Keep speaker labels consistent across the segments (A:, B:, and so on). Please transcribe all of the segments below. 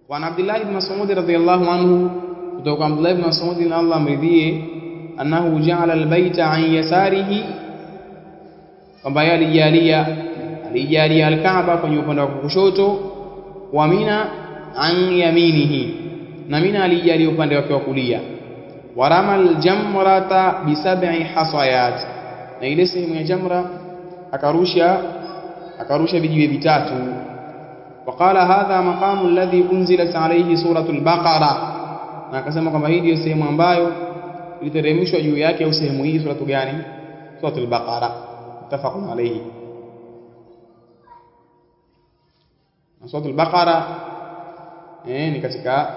A: Wa Abdullah ibn Mas'ud radhiyallahu anhu, kutoka Abdullah ibn Mas'ud na Allah amridhie, annahu ja'ala albayta an yasarihi, kwamba alijalia al-Kaaba kwenye upande wa kushoto, wa Mina an yaminihi, na Mina alijalia upande wake wa kulia. Warama al-jamrata bi 7 hasayat, na ile sehemu ya jamra akarusha vijiwe vitatu. Waqala hadha maqamu alladhi unzilat alayhi suratul Baqara, na akasema kwamba hii ndio sehemu ambayo iliteremshwa juu yake, au sehemu hii suratu gani? Suratul Baqara. Muttafaqun alayhi. Suratul Baqara ni katika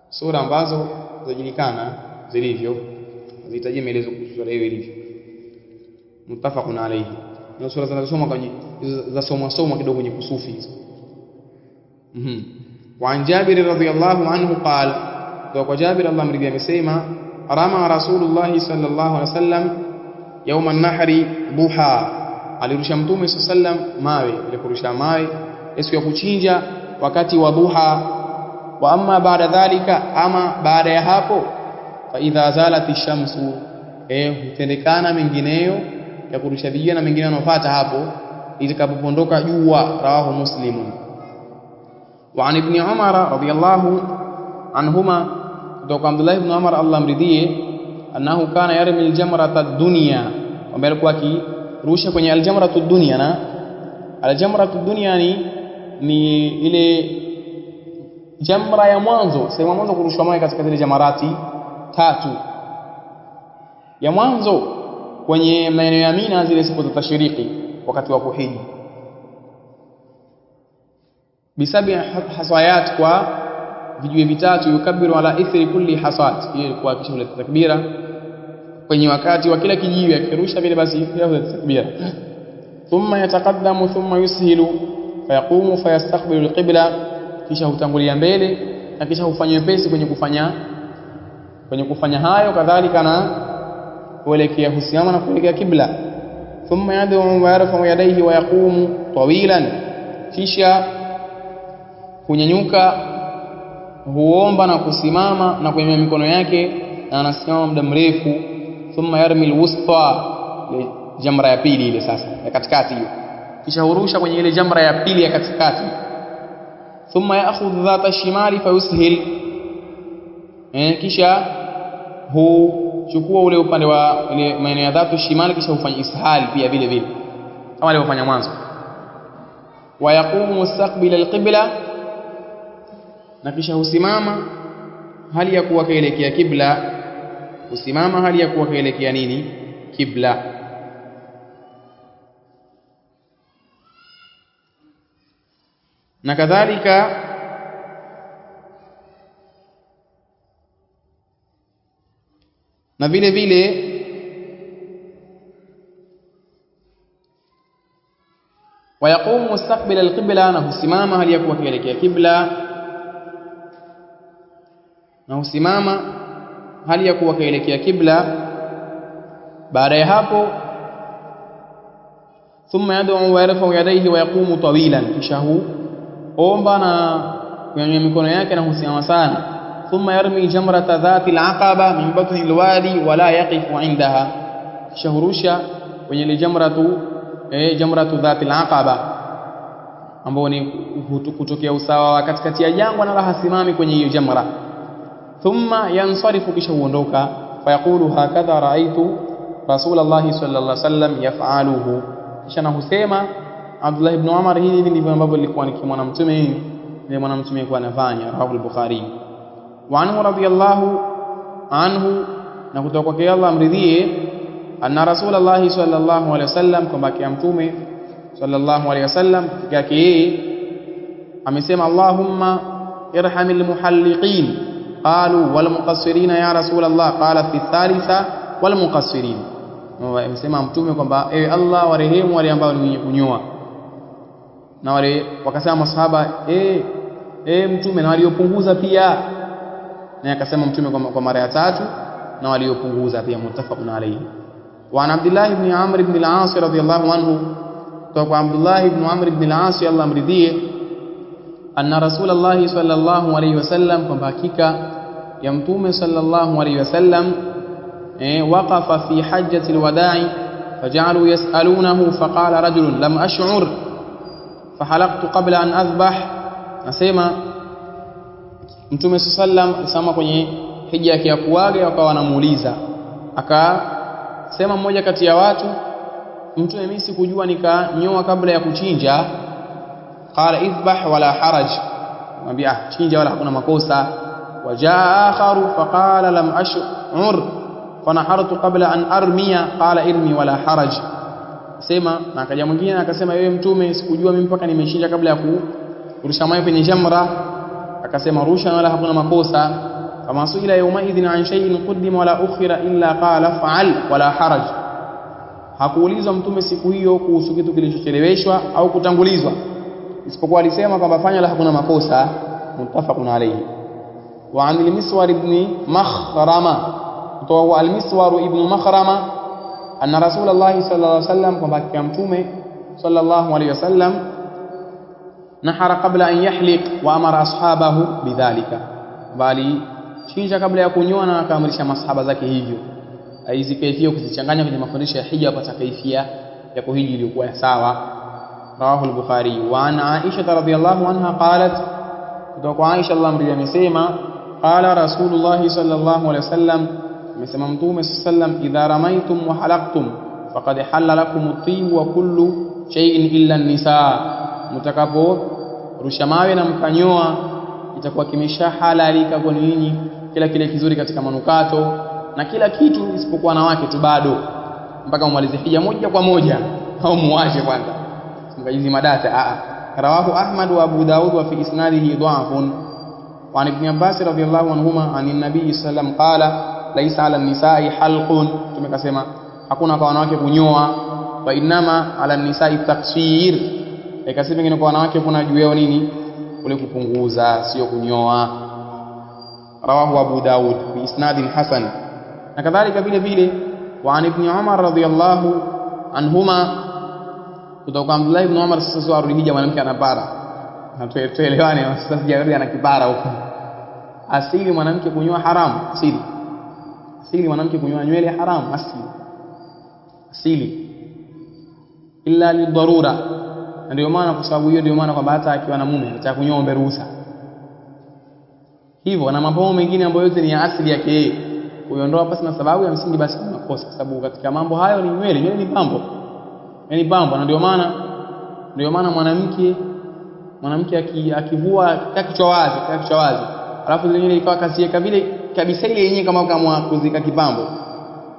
A: sura ambazo zinajulikana zilivyo, zitaje maelezo kuhusu sura hiyo ilivyo. Muttafaqun alayhi. Na sura zinazosoma kwenye za soma kidogo kwenye kusufi hizo. Wa an Jabir radhiyallahu anhu qala, kwa Jabir Allah mridhi amesema, rama Rasulullah sallallahu alaihi wasallam yawm an-nahri duha, alirusha Mtume sallam mawe, ile kurusha mawe siku ya kuchinja wakati wa duha. Wa amma baada dhalika, ama baada ya hapo, fa idha zalat ash-shamsu, hutendekana mengineyo ya kurusha vijana na mengineyo yanayofuata hapo itakapopondoka jua. Rawahu Muslimun. Wa an ibn Umar radhiyallahu anhuma, kutoka Abdullah ibn Umar Allah mridhie, annahu kana yarmi al-jamrata ad-dunya, kwamba alikuwa akirusha kwenye al-jamratu ad-dunya. Na al-jamratu ad-dunya ni ile jamra ya mwanzo, sehemu mwanzo kurushwa mawe katika zile jamarati tatu. Ya mwanzo kwenye maeneo ya Mina, zile siku za tashiriki wakati wa kuhiji. Bisabi hasayat, kwa vijiwe vitatu. Yukabiru ala ithri kulli hasat, hiyo ilikuwa kisha ile takbira kwenye wakati wa kila kijiwe, akirusha vile basi ile takbira. Thumma yataqaddamu thumma yushilu fayaqumu fayastaqbilu alqibla, kisha hutangulia mbele na kisha hufanya wepesi kwenye kufanya hayo, kadhalika na kuelekea husimama na kuelekea kibla. Thumma yad'u wa yarfa'u yadayhi wa yaqumu tawilan, kisha kunyanyuka, huomba na kusimama na kuinua mikono yake, na anasimama muda mrefu. Thumma yarmi alwusta, jamra ya pili ile sasa ya katikati hiyo, kisha hurusha kwenye ile jamra ya pili ya katikati. Thumma ya'khudhu dhata shimali fayushil, kisha huchukua ule upande wa ile maeneo ya dhatu shimali, kisha hufanya ishali pia vile vile kama alivyofanya mwanzo. Wa yaqumu mustaqbil alqibla, na kisha husimama hali ya kuwa kaelekea kibla. Husimama hali ya kuwa kaelekea nini? Kibla. Na kadhalika na vile vile wayaqumu mustaqbil alqibla, na husimama hali ya kuwa kuelekea kibla. Na husimama hali ya kuwa kuelekea kibla. Baada ya hapo, thumma yad'u wa yarfa'u yadayhi wa yaqumu tawilan, kisha omba na kunyanyua mikono yake na husimama sana. Thumma yarmi jamrata dhati al-aqaba min batni al-wadi wa la yaqifu 'indaha, kisha hurusha kwenye ile jamratu dhati al-aqaba, ambao ni kutokea usawa wa katikati ya jangwa, na la hasimami kwenye hiyo jamra. Thumma yansarifu, kisha huondoka. Fayaqulu hakadha ra'aytu Rasulullah sallallahu alaihi wasallam yaf'aluhu, kisha na husema Abdullah ibn Umar, hivi ndivyo ambavyo nilikuwa nikimwona mtume, ndiye mtume alikuwa anafanya. Rawahu al-Bukhari. Wa anhu radiyallahu anhu, na kutoka kwa Allah amridhie, anna Rasulullah sallallahu alaihi wasallam, kwamba kwa mtume sallallahu alaihi wasallam yake yeye amesema, Allahumma irhamil muhalliqin, qalu wal muqassirin ya Rasulullah, qala fi thalitha wal muqassirin. Amesema mtume kwamba ewe Allah, warehemu wale ambao ni wenye kunyoa. Na wale wakasema masahaba, mtume, na waliopunguza pia. Na akasema mtume kwa mara ya tatu, na waliopunguza pia. Muttafaqun alayhi. Wa an Abdullah ibn Amr ibn al-As radhiyallahu anhu, kutoka Abdullah ibn Amr ibn al-As Allah amridhie, anna Rasulullah sallallahu alayhi wasallam, kwamba hakika ya mtume sallallahu alayhi wasallam waqafa fi hajjati alwada'i faj'alu yas'alunahu faqala rajulun lam ash'ur fahalaqtu qabla an adhbah. Nasema mtume sallam alisema kwenye hija yake ya kuaga, wakawa wanamuuliza, akasema mmoja kati ya watu, mtume mimi sikujua nikanyoa kabla ya kuchinja. Qala idhbah wala haraj, mwambia chinja wala hakuna makosa. Wajaa akharu faqala lam ash'ur fanahartu qabla an armiya, qala irmi wala haraj. Sema, na akaja mwingine akasema, yeye mtume sikujua mimi mpaka nimechinja kabla ya kurusha mawe kwenye jamra. Akasema rusha wala hakuna makosa. Kama suila yawma idhin an shay'in qaddima wala ukhira illa qala fa'al wala haraj. Hakuulizwa mtume siku hiyo kuhusu kitu kilichocheleweshwa au kutangulizwa, isipokuwa alisema kwamba fanya la hakuna makosa. Muttafaqun alayhi. Wa an al-Miswar ibn Makhrama, kutoka al-Miswar ibn Makhrama, anna Rasulullah sallallahu alayhi wasallam, kwamba kwa mtume sallallahu alayhi wasallam nahara qabla an yahliq wa amara ashabahu bidhalika, bali chinja kabla ya kunyoa na akaamrisha masahaba zake hivyo. Hizi kaifia kuzichanganya kwenye mafundisho ya hija hapa, kaifia ya kuhiji iliyokuwa sawa. Rawahu al-Bukhari. Wa an Aisha radhiyallahu anha qalat, kutoka Aisha Allah mridhi amesema, qala Rasulullah sallallahu alayhi wasallam, amesema mtume sallam, idha ramaitum wa halaqtum faqad halala lakum at-tib wa kullu shay'in illa an-nisaa, mtakapo rusha mawe na mkanyoa itakuwa kimeshahalalika kwa ninyi kila kile kizuri katika manukato na kila kitu isipokuwa wanawake tu bado, mpaka umalize hija moja kwa moja au muache kwanza mkajizi madata. Rawahu Ahmad wa Abu Daud wa fi isnadihi dha'fun. Wa an Ibn Abbas radhiyallahu anhuma anin nabiy sallam qala laysa 'ala an-nisa'i halqun, tumekasema hakuna kwa wanawake kunyoa, wa inma 'ala an-nisa'i taqsir, ikasema pengine kwa wanawake kuna juu yao nini, kule kupunguza, sio kunyoa. Rawahu Abu Daud bi isnadin hasan. Na kadhalika vile vile wa an Ibn Umar radhiyallahu anhuma, kutoka Abdullah ibn Umar, sasa arudi mwanamke anapara, na tuelewane sasa, sijarudi ana kipara huko. Asili mwanamke kunyoa haramu, asili mwanamke kunyoa nywele haramu, asili illa li darura. Ndio maana kwa sababu hiyo, ndio maana kwamba hata akiwa na mume anataka kunyoa ombe ruhusa hivyo, na mambo mengine ambayo yote ni ya asili yake yeye, kuiondoa pasi na sababu ya msingi, basi kuna kosa, kwa sababu katika mambo hayo ni nywele ni pambo, yani pambo. Na ndio maana mwanamke akivua kichwa wazi, alafu zile nywele ikawa kasieka vile kabisa, ile yenyewe kama kuzika kipambo,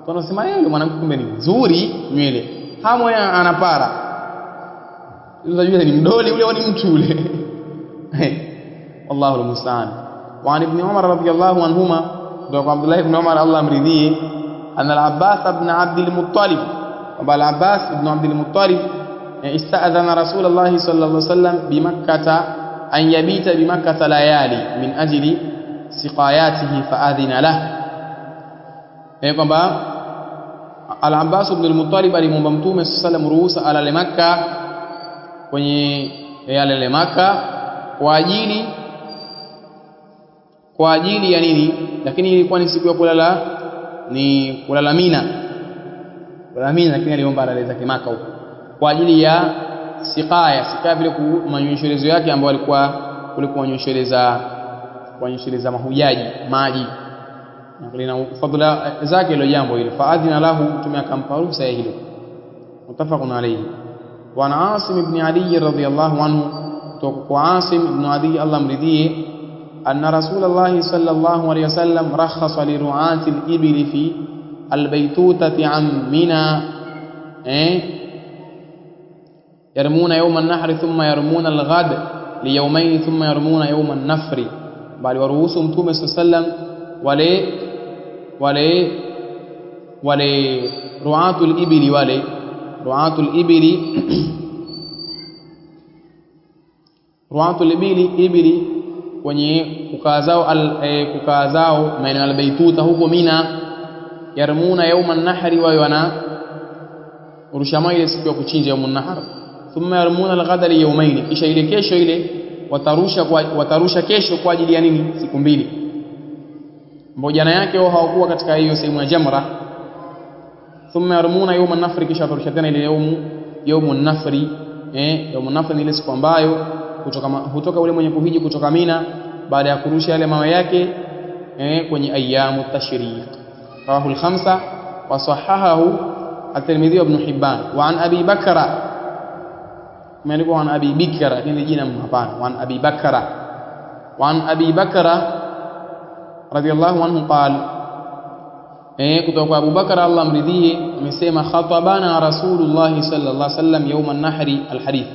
A: tunasema yeye mwanamke kumbe ni nzuri nywele, hamu anapara, unajua ni mdoli ule au ni mtu ule. Wallahu almusta'an. Wa an Ibn Umar radhiyallahu anhuma, kutoka Abdullah ibn Umar Allah amridhie, anna al-Abbas ibn Abd al-Muttalib, kwamba al-Abbas ibn Abd al-Muttalib ista'adhana Rasulullah sallallahu alayhi wasallam bi Makkah an yabita bi Makkah layali min ajli siqayatihi fa adhina lahu, kwamba al-Abbas ibn al-Muttalib alimwomba mtume sallallahu alayhi wasallam ruhusa alale Makkah, kwenye yale Makkah kwa ajili ya nini, lakini ilikuwa ni siku ya kulala Mina, lakini aliomba alale zake Makkah huko kwa ajili ya siqaya vile manyonyesherezo yake ambayo alikuwa kunyesheleza mahujaji maji, na lina fadhila zake ile jambo hilo. Faadhina lahu, mtume akampa ruhusa ya hilo. Mutafaqun alayhi. Wa an Asim ibn Ali radhiyallahu anhu, kutoka kwa Asim ibn Ali Allah mridhie, anna Rasulullah sallallahu alayhi wasallam rakhasa li ru'ati al-ibli fi al-baytutati an Mina, yarmuna yawm an-nahri thumma yarmuna al-ghad li yawmayn thumma yarmuna yawm an-nafri, bali waruhusu mtume sallam wale ru'atul ibili kwenye kukaa zao maeneo al-Baituta huko Mina, yarmuna yawm an-nahri, wa wana urusha mawe siku ya kuchinja yawm an-nahr, thumma yarmuna al-ghada li yawmayn, kisha ile kesho ile watarusha kesho kwa ajili ya nini? Siku mbili. Mbojana yake wao hawakuwa katika hiyo sehemu ya jamra. Thumma yarmuna yawm an-nafri, kisha watarusha tena ile yawm an-nafri. Yawm an-nafri ni ile siku ambayo hutoka ule mwenye kuhiji kutoka Mina baada ya kurusha yale mawe yake kwenye ayyamu tashriq. Rawahu al-khamsa wa sahahahu at-Tirmidhi wa Ibn Hibban. Wa an Abi Bakra, imeandikwa an Abi Bakra lakini jina hapana, wa an Abi Bakra. Wa an Abi Bakra radiyallahu anhu qala, kutoka kwa Abu Bakar Allah amridhie amesema, khatabana Rasulullah sallallahu alaihi wasallam yawm an-nahri al-hadith,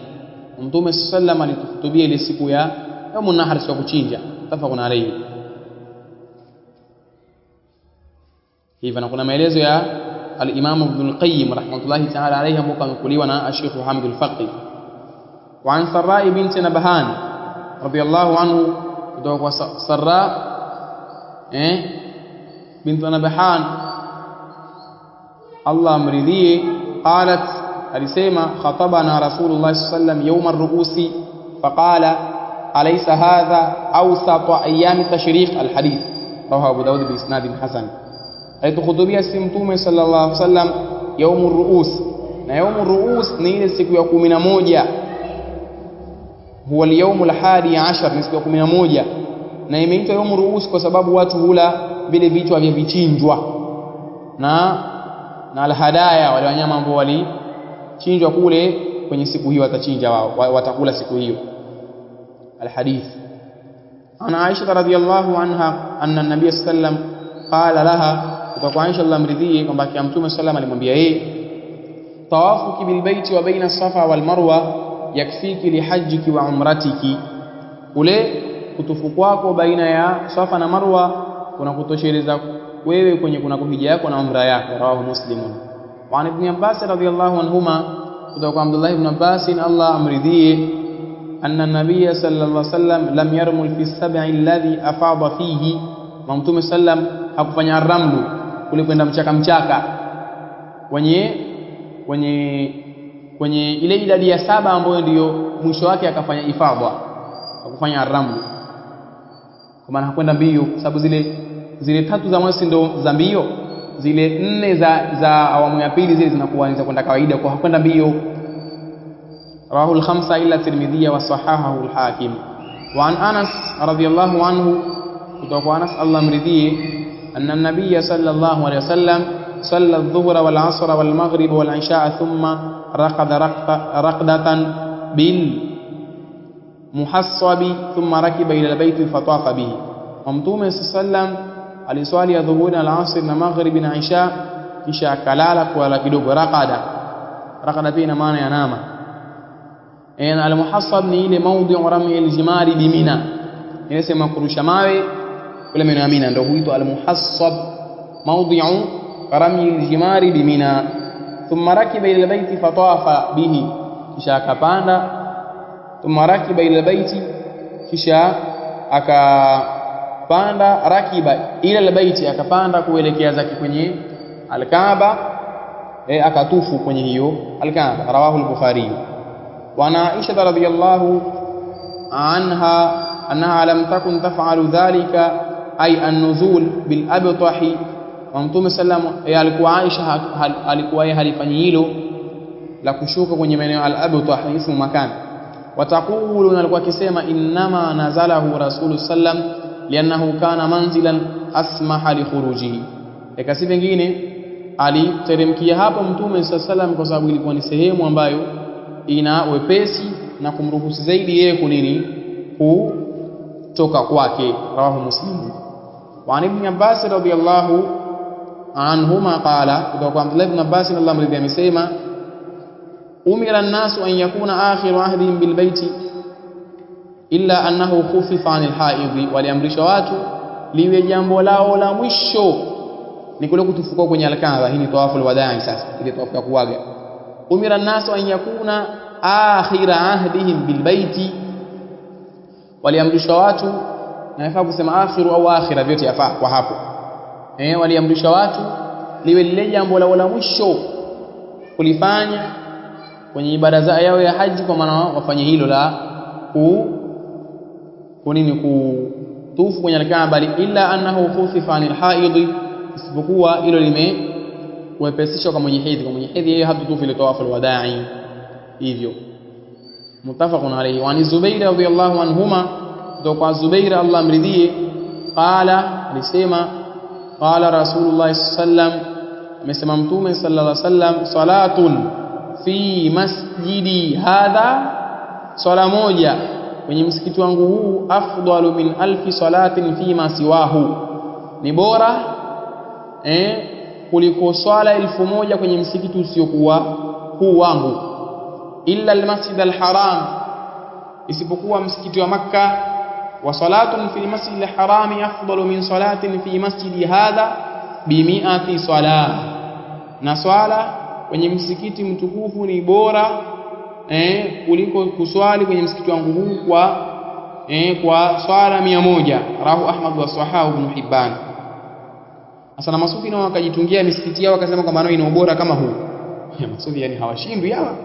A: Mtume sallam alituhutubia ile siku ya yawm an-nahr, siku ya kuchinja. Tafaqun alayhi. Hivi na kuna maelezo ya al-Imam Ibn al-Qayyim rahmatullahi ta'ala alayhi ambayo amekuliwa na Sheikh Muhammad al-Faqih. Wa an Sarra bint Nabhan radiyallahu anhu, kutoka kwa Sarra bint Nabhan Allah amridhie, qalat, alisema, khatabana Rasulullah sallallahu alayhi wasallam yawm ar-ru'usi faqala alaysa hadha awsat ayyam tashriq al-hadith. Rawahu Abu Dawud bi isnad hasan. Alitukhutubia si Mtume sallallahu alayhi wasallam yawm ar-ru'us, na yawm ar-ru'us ni ile siku ya 11, huwa al-yawm al-hadi 'ashar, ni siku ya 11, na imeitwa yawm ar-ru'us kwa sababu watu hula vile vichwa vya vichinjwa na al-hadaya, wale wanyama ambao walichinjwa kule kwenye siku hiyo watachinja wao, watakula siku hiyo. Al-hadith ana Aisha radhiyallahu anha anna an-nabiy sallam qala laha, kutoka Aisha Allah mridhie kwamba Mtume sallallahu alayhi wasallam alimwambia yeye, tawafuki bil baiti wa baina safa wal marwa yakfiki li hajjiki wa umratiki, ule kutufu kwako baina ya safa na marwa kunakutosheleza wewe kwenye kunako hija yako na umra yako. Rawahu Muslimun. Wa an Ibn Abbas radhiyallahu anhuma, kutoka kwa Abdullah ibn Abbas Allah amridhie, anna an-nabiy sallallahu alayhi wasallam lam yarmul fi as-sab'i alladhi afada fihi, Mtume sallam hakufanya ramlu kule kwenda mchaka kwenye ile idadi ya 7 ambayo ndiyo mwisho wake akafanya ifadha, hakufanya ramlu, kwa maana hakwenda mbio, sababu zile 3 za mwanzo ndo za mbio, zile 4 za awamu ya pili zile zinakuwa ni za kwenda kawaida, kwa hakwenda mbio. Rawahu al-khamsa illa Tirmidhi wa sahahahu al-Hakim. Wa an Anas radhiyallahu anhu, kutoka kwa Anas Allah amridhie, anna an-nabiy sallallahu alayhi wasallam salla adh-dhuhra wal 'asra wal maghrib wal 'isha thumma raqada raqdatan bil muhassabi thumma rakiba ila al-bayt fatafa bihi. Mtume sallam aliswali adhuhuri na al-asr na maghrib na isha, kisha akalala kwa kidogo. Raqada pia ina maana ya nama. Al-muhassab ni ile mawdhi'u rami al-jimari bi Mina, ile sema kurusha mawe kule Mina, Mina ndio huitwa al-muhassab, mawdhi'u rami al-jimari bi Mina. Thumma rakiba ila al-bayt fatafa bihi, kisha akapanda. Thumma rakiba ila al-bayt, kisha akapanda, rakiba ila al-bayt, akapanda kuelekea zake kwenye al-Kaaba, akatufu kwenye hiyo al-Kaaba. Rawahu al-Bukhari. Wa Aisha radhiyallahu anha annaha lam takun taf'alu dhalika ay an-nuzul bil abtahi, wa Mtume sallam alikuwa Aisha alikuwa halifanyi hilo la kushuka kwenye maeneo al-abtah, ismu makan. Wataqulu, alikuwa akisema, inma nazalahu Rasul sallam li'annahu kana manzilan asmaha li khurujihi, kasi vingine aliteremkia hapo Mtume sallam kwa sababu ilikuwa ni sehemu ambayo ina wepesi na kumruhusu zaidi yeye kunini kutoka kwake. Rawahu Muslim. Wa Ibn Abbas radhiyallahu anhuma qala, kutoka kwa Abdullah ibn Abbas Allah amridhie amesema, umira an-nasu an yakuna akhiru ahdihim bil baiti illa annahu khufifa 'anil haidhi, waliamrishwa watu liwe jambo lao la mwisho ni kule kutufuka kwenye al-Kaaba. Hii ni tawafu al-wadaa, sasa ile tawafu ya kuaga. Umira an-nasu an yakuna akhira ahdihim bil baiti, waliamrishwa watu, na yafaa kusema akhiru au akhira, vyote yafaa kwa hapo. Waliamrishwa watu liwe lile jambo lao la mwisho kulifanya kwenye ibada yao ya haji, kwa maana wafanye hilo la kunini kutufu kwenye al-Kaaba, illa annahu khufifa anil haid, isipokuwa hilo limewepesishwa kwa mwenye hedhi. Kwa mwenye hedhi yeye hatutufu ile tawafu al-wada'i hivyo. Muttafaqun alayhi. Wa an Zubair radhiyallahu anhuma, kutoka Zubair Allah amridhie, qala, alisema qala Rasulullah sallam, amesema Mtume sallallahu alayhi wasallam, salatun fi masjidi hadha, swala moja kwenye msikiti wangu huu, afdalu min alfi salatin fi ma siwahu, ni bora kuliko swala 1000 kwenye msikiti usiokuwa huu wangu. Illa almasjid alharam, isipokuwa msikiti wa Makka. Wa salatun fi almasjid alharam afdalu min salatin fi masjidi hadha bi 100 salah, na swala kwenye msikiti mtukufu ni bora kuliko kuswali kwenye msikiti wangu huu kwa swala 100. Rahu Ahmad wa Sahahu ibn Hibban. Asana masufi nao wakajitungia misikiti yao, wakasema kwamba nao ina ubora kama huu. Masufi yani hawashindwi hawa.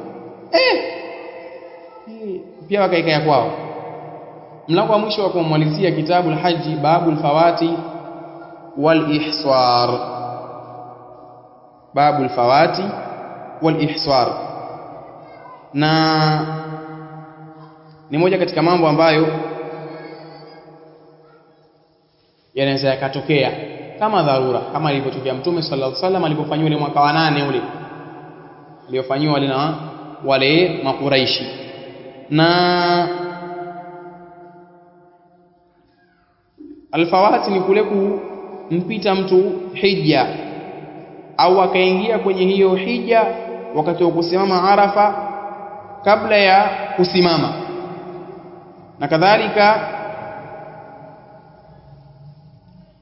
A: Pia wakaika kwao. Mlango wa mwisho wa kumalizia kitabu al-Hajj, babul fawati wal ihsar. Babul fawati wal ihsar, na ni moja katika mambo ambayo yanaweza yakatokea kama dharura, kama ilivyotokea Mtume sallallahu alaihi wasallam alipofanywa ile mwaka wa 8 ule aliyofanywa wale na wale Makuraishi. Na alfawati ni kule kumpita mtu hija au akaingia kwenye hiyo hija wakati wa kusimama Arafa kabla ya kusimama, na kadhalika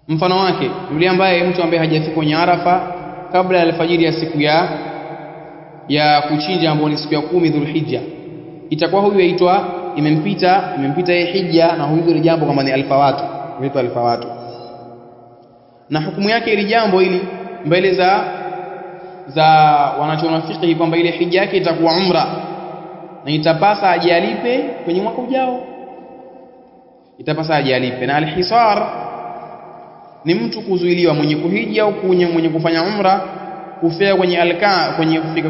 A: mfano wake yule ambaye mtu ambaye hajafika kwenye Arafa kabla ya alfajiri ya siku ya kuchinja ambayo ni siku ya 10 Dhulhijja, itakuwa huyu aitwa imempita yeye hija, na huyu ile jambo kama ni alfawatu, inaitwa alfawatu. Na hukumu yake ile jambo hili mbele za wanachonafiki kwamba ile hija yake itakuwa umra na itapasa ajalipe kwenye mwaka ujao, itapasa ajalipe. Na alhisar ni mtu kuzuiliwa, mwenye kuhiji au mwenye kufanya umra kufika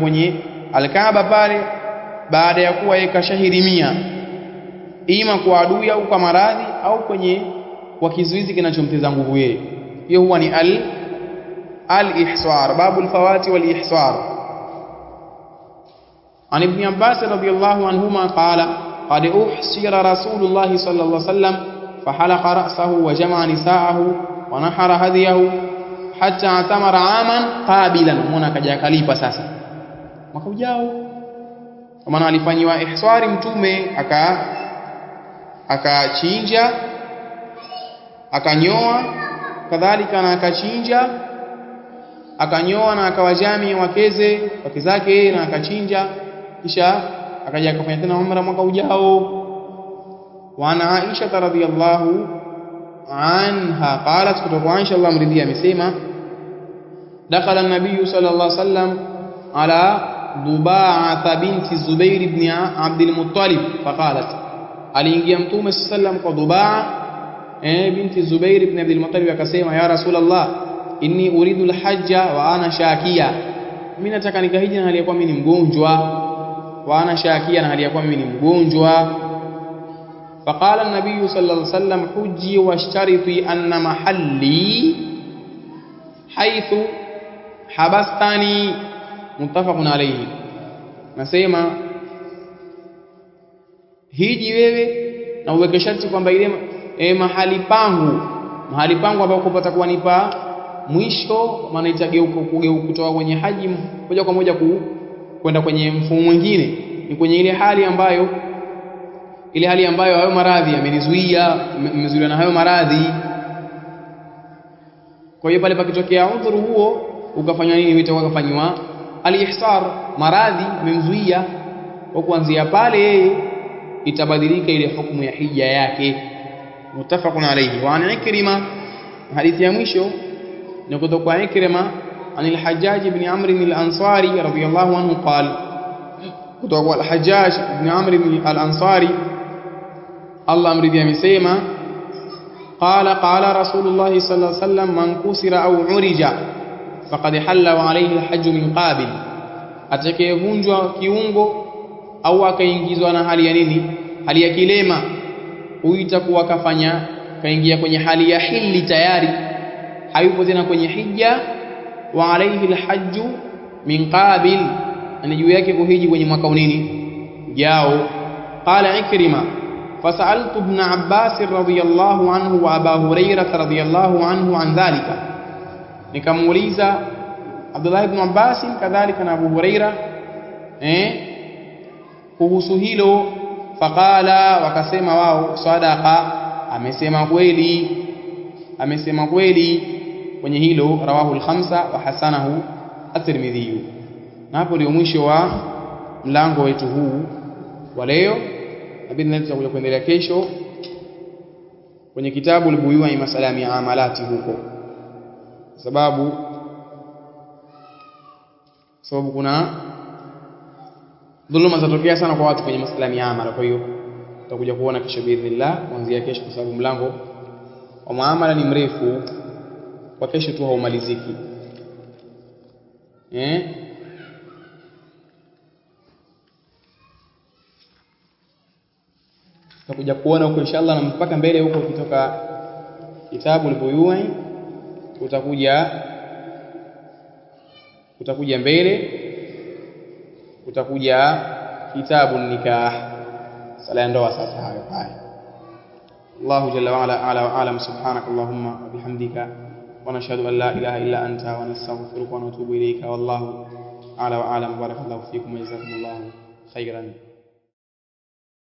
A: kwenye Al-Kaaba pale baada ya kuwa yakashahirimia, ima kwa adui au kwa maradhi au kwa kizuizi kinachomteza nguvu yeye. Hiyo huwa ni al-ihsar, babul fawati wal ihsar. An Ibn Abbas radiyallahu anhuma qala qad uhsira Rasulullah sallallahu alaihi wasallam fahalaqa ra'sahu wa jama'a nisa'ahu wa nahara hadiyahu hatta atamara aman qabilan. Muona akaja kalipa sasa mwaka ujao, kwa maana alifanywa ihsari Mtume akachinja akanyoa, kadhalika na akachinja akanyoa na akawajami wake zake na akachinja, kisha akaja akafanya tena umra mwaka ujao. Wa ana Aisha radhiyallahu anha qalat, kutoka Aisha Allah mridhia amesema, dakhala an-nabiy sallallahu alaihi wasallam ala Duba'a binti Zubair ibn Abd al-Muttalib faqalat, aliingia Mtume sallam kwa Duba'a binti Zubair ibn Abd al-Muttalib akasema, ya Rasulullah inni uridu al-hajja wa ana shakia, mimi nataka nikahiji na hali ya kuwa mimi ni mgonjwa. Wa ana shakia, na hali ya kuwa mimi ni mgonjwa. Faqala an-nabiy sallallahu alayhi wasallam, hujji washtarifi anna mahalli haythu habastani, muttafaqun alayhi. Nasema hiji wewe na uweke sharti kwamba ile mahali pangu ambapo kupata kuwanipa mwisho, maana itageuka kutoka kwenye haji moja kwa moja kwenda kwenye mfumo mwingine, ni kwenye ile hali ambayo hayo maradhi yamenizuia na hayo maradhi. Kwa hiyo pale pakitokea udhuru huo ukafanywa nini? Ukafanywa al-ihsar, maradhi yamemzuia, kwa kuanzia pale itabadilika ile hukumu ya hija yake. Muttafaqun alayhi. Wa an Ikrima, hadithi ya mwisho ni kutoka Ikrima عن الحجاج بن عمرو الأنصاري رضي الله عنه قال, kutoka الحجاج بن عمرو الأنصاري Allah amridhi amesema qala Rasulullah sallallahu alaihi wasallam man kusira au urija faqad halla wa alayhi alhajj min qabil, atakayevunjwa kiungo au akaingizwa na hali ya nini, hali ya kilema, huyu itakuwa kaingia kwenye hali ya hili tayari, hayupo tena kwenye hija. Wa alayhi alhajj min qabil, ni juu yake kuhiji kwenye mwaka nini ujao. Qala Ikrima fasaltu ibn Abbas radhiyallahu anhu wa Abu Hurairah radhiyallahu anhu an dhalika, nikamuuliza Abdullah ibn Abbas kadhalika na Abu Hurairah kuhusu hilo. Faqala, wakasema wao, sadaqa, amesema kweli kwenye hilo. Rawahu al-khamsa wa hasanahu at-Tirmidhi. Na hapo ndio mwisho wa mlango wetu huu wa leo. Nabidi tutakuja kuendelea kesho kwenye kitabu al-Buyu'i masala ya miamalati huko, sababu kuna dhuluma zatokea sana kwa watu kwenye masala ya miamala. Kwa hiyo tutakuja kuona kesho biidhnillah, kuanzia kesho, kwa sababu mlango wa muamala ni mrefu, kwa kesho tu haumaliziki. Tutakuja kuona huko inshallah, na mpaka mbele huko kutoka kitabu al-Buyu'i utakuja mbele, utakuja kitabu nikah, sala ya ndoa. Sasa hayo haya. Allahu jalla wa ala a'la wa a'lam. Subhanakallahumma wa bihamdika wa nashhadu an la ilaha illa anta wa nastaghfiruka wa natubu ilayka. Wallahu a'la wa a'lam. Barakallahu fikum wa jazakumullahu khairan.